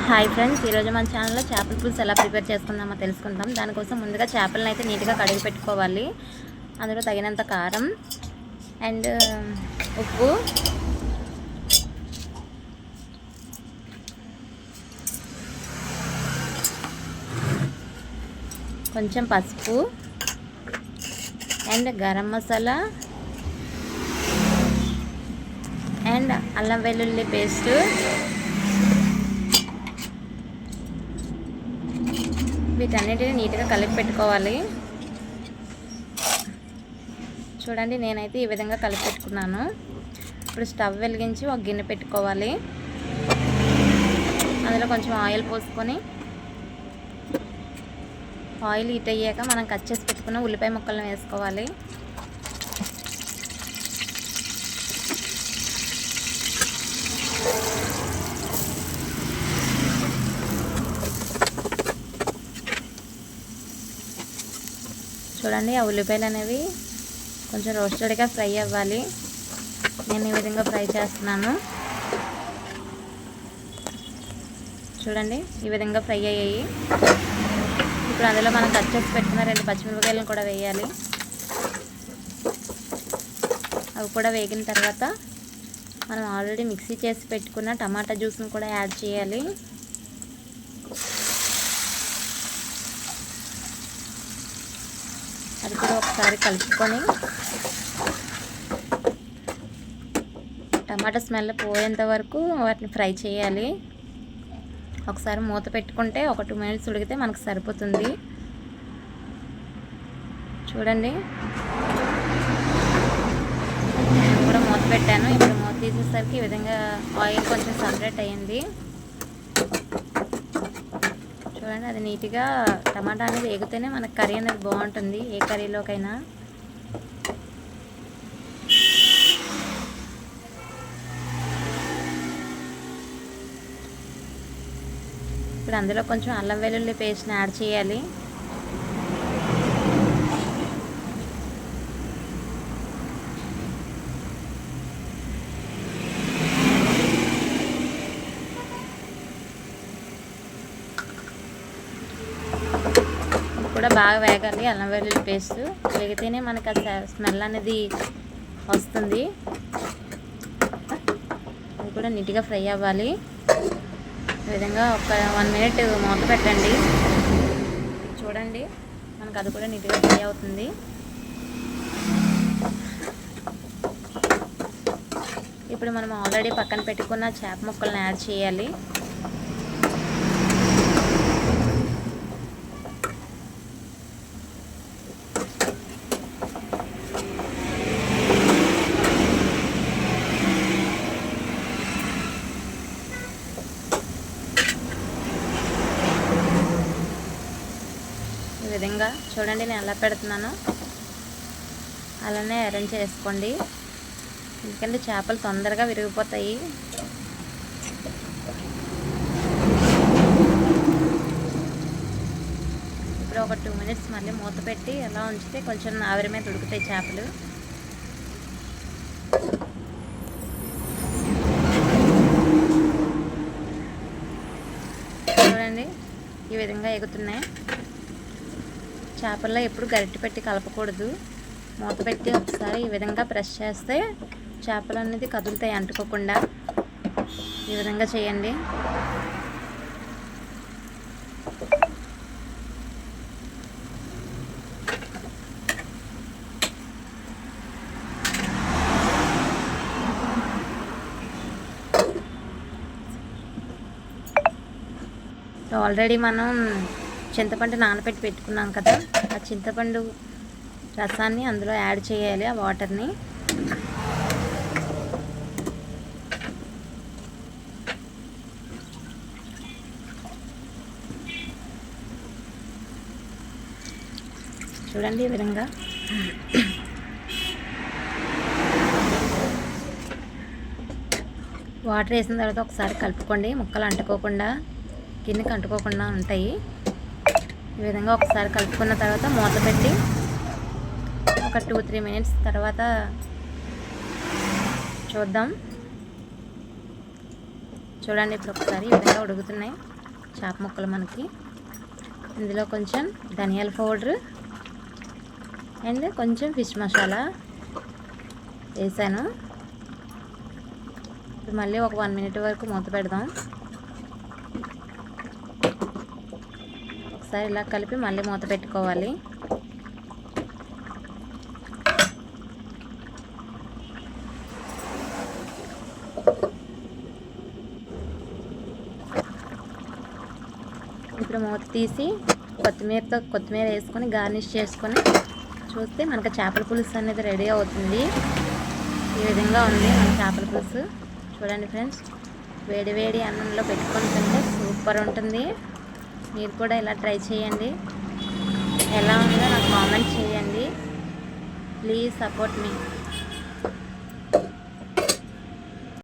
Hi friends, ఈరోజు మన ఛానల్లో చేపల పులుసు ఎలా ప్రిపేర్ చేసుకుందామో తెలుసుకుందాం. దానికోసం ముందుగా చేపలను అయితే నీట్గా కడిగి పెట్టుకోవాలి. అందులో తగినంత కారం అండ్ ఉప్పు, కొంచెం పసుపు అండ్ గరం మసాలా అండ్ అల్లం వెల్లుల్లి పేస్ట్, వీటన్నిటిని నీట్గా కలిపి పెట్టుకోవాలి. చూడండి, నేనైతే ఈ విధంగా కలిపి పెట్టుకున్నాను. ఇప్పుడు స్టవ్ వెలిగించి ఒక గిన్నె పెట్టుకోవాలి. అందులో కొంచెం ఆయిల్ పోసుకొని, ఆయిల్ హీట్ అయ్యాక మనం కట్ చేసి పెట్టుకున్న ఉల్లిపాయ ముక్కలను వేసుకోవాలి. చూడండి, ఆ ఉల్లిపాయలు అనేవి కొంచెం రోస్టెడ్గా ఫ్రై అవ్వాలి. నేను ఈ విధంగా ఫ్రై చేస్తున్నాను. చూడండి, ఈ విధంగా ఫ్రై అయ్యాయి. ఇప్పుడు అందులో మనం కట్ చేసి పెట్టుకున్న 2 పచ్చిమిరపకాయలను కూడా వేయాలి. అవి కూడా వేగిన తర్వాత మనం ఆల్రెడీ మిక్సీ చేసి పెట్టుకున్న టమాటా జ్యూస్ని కూడా యాడ్ చేయాలి. అది కూడా ఒకసారి కలుపుకొని టమాటా స్మెల్ పోయేంత వరకు వాటిని ఫ్రై చేయాలి. ఒకసారి మూత పెట్టుకుంటే ఒక 2 మినిట్స్ ఉడికితే మనకు సరిపోతుంది. చూడండి, నేను కూడా మూత పెట్టాను. ఇప్పుడు మూత తీసేసరికి ఈ విధంగా ఆయిల్ కొంచెం సపరేట్ అయ్యింది. చూడండి, అది నీట్గా టమాటా అనేది వేగితేనే మనకు కర్రీ అనేది బాగుంటుంది, ఏ కర్రీలోకైనా. ఇప్పుడు అందులో కొంచెం అల్లం వెల్లుల్లి పేస్ట్ని యాడ్ చేయాలి. కూడా బాగా వేగాలి. అల్లం వెల్లుల్లి పేస్ట్ వేగితేనే మనకు ఆ స్మెల్ అనేది వస్తుంది. అది కూడా నీట్గా ఫ్రై అవ్వాలి. ఈ విధంగా ఒక 1 మినిట్ మూత పెట్టండి. చూడండి, మనకు అది కూడా నీట్గా ఫ్రై అవుతుంది. ఇప్పుడు మనం ఆల్రెడీ పక్కన పెట్టుకున్న చేప ముక్కలను యాడ్ చేయాలి. ఈ విధంగా చూడండి, నేను ఎలా పెడుతున్నానో అలానే అరేంజ్ చేసుకోండి. ఎందుకంటే చేపలు తొందరగా విరిగిపోతాయి. ఇప్పుడు ఒక 2 మినిట్స్ మళ్ళీ మూత పెట్టి ఎలా ఉంచితే కొంచెం ఆవిరి మీద ఉడుకుతాయి చేపలు. చూడండి, ఈ విధంగా ఎగుతున్నాయి. చేపల్లో ఎప్పుడు గరిటె పెట్టి కలపకూడదు. మూత పెట్టి ఒకసారి ఈ విధంగా ప్రెస్ చేస్తే చేపలు అనేది కదులుతాయి అంటుకోకుండా. ఈ విధంగా చేయండి. ఆల్రెడీ మనం చింతపండు నానబెట్టి పెట్టుకున్నాం కదా, ఆ చింతపండు రసాన్ని అందులో యాడ్ చేయాలి, ఆ వాటర్ని. చూడండి, ఈ విధంగా వాటర్ వేసిన తర్వాత ఒకసారి కలుపుకోండి. ముక్కలు అంటుకోకుండా, గిన్నెకి అంటుకోకుండా ఉంటాయి. ఈ విధంగా ఒకసారి కలుపుకున్న తర్వాత మూత పెట్టి ఒక 2-3 మినిట్స్ తర్వాత చూద్దాం. చూడండి, ఇప్పుడు ఒకసారి ఈ విధంగా ఉడుకుతున్నాయి. చేప ముక్కలు మనకి. ఇందులో కొంచెం ధనియాల పౌడర్ అండ్ కొంచెం ఫిష్ మసాలా వేసాను. ఇప్పుడు మళ్ళీ ఒక 1 మినిట్ వరకు మూత పెడదాం. ఒకసారి ఇలా కలిపి మళ్ళీ మూత పెట్టుకోవాలి. ఇప్పుడు మూత తీసి కొత్తిమీర వేసుకొని గార్నిష్ చేసుకొని చూస్తే మనకు చేపల పులుసు అనేది రెడీ అవుతుంది. ఈ విధంగా ఉంది మన చేపల పులుసు. చూడండి ఫ్రెండ్స్, వేడి వేడి అన్నంలో పెట్టుకొని తింటే సూపర్ ఉంటుంది. మీరు కూడా ఇలా ట్రై చేయండి. ఎలా ఉందో నాకు కామెంట్ చేయండి. Please support me.